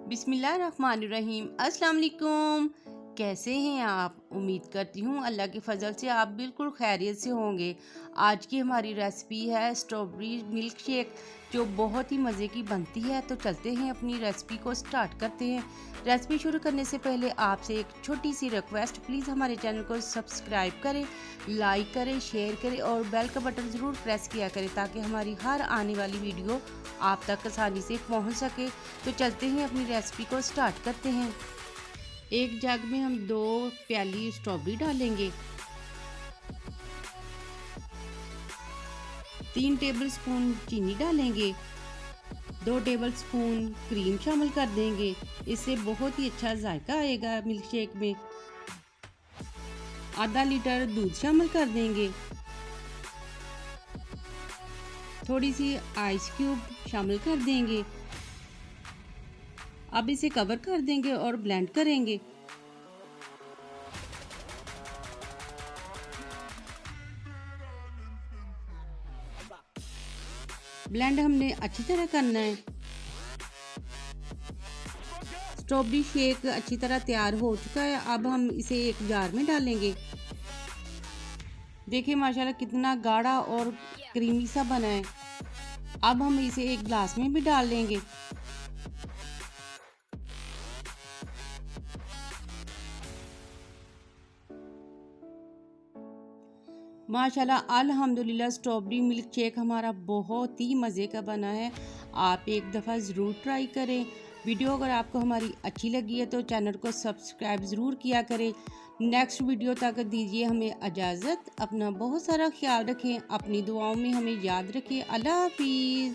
बिस्मिल्लाहिर्रहमानिर्रहीम। अस्सलाम वालेकुम। कैसे हैं आप? उम्मीद करती हूँ अल्लाह के फजल से आप बिल्कुल खैरियत से होंगे। आज की हमारी रेसिपी है स्ट्रॉबेरी मिल्क शेक, जो बहुत ही मज़े की बनती है। तो चलते हैं अपनी रेसिपी को स्टार्ट करते हैं। रेसिपी शुरू करने से पहले आपसे एक छोटी सी रिक्वेस्ट, प्लीज़ हमारे चैनल को सब्सक्राइब करें, लाइक करें, शेयर करें और बेल का बटन ज़रूर प्रेस किया करें ताकि हमारी हर आने वाली वीडियो आप तक आसानी से पहुंच सके। तो चलते हैं अपनी रेसिपी को स्टार्ट करते हैं। एक जग में हम 2 प्याली स्ट्रॉबेरी डालेंगे, 3 टेबलस्पून चीनी डालेंगे, 2 टेबलस्पून क्रीम शामिल कर देंगे। इससे बहुत ही अच्छा जायका आएगा मिल्क शेक में। आधा लीटर दूध शामिल कर देंगे, थोड़ी सी आइस क्यूब शामिल कर देंगे। अब इसे कवर कर देंगे और ब्लेंड करेंगे। ब्लेंड हमने अच्छी तरह करना है। स्ट्रॉबेरी शेक अच्छी तरह तैयार हो चुका है। अब हम इसे एक जार में डालेंगे। देखिए माशाल्लाह कितना गाढ़ा और क्रीमी सा बना है। अब हम इसे एक ग्लास में भी डाल लेंगे। माशाल्लाह अल्हम्दुलिल्लाह स्ट्रॉबेरी मिल्क शेक हमारा बहुत ही मज़े का बना है। आप एक दफ़ा ज़रूर ट्राई करें। वीडियो अगर आपको हमारी अच्छी लगी है तो चैनल को सब्सक्राइब ज़रूर किया करें। नेक्स्ट वीडियो तक दीजिए हमें इजाज़त। अपना बहुत सारा ख्याल रखें, अपनी दुआओं में हमें याद रखें। अल्लाह हाफिज़।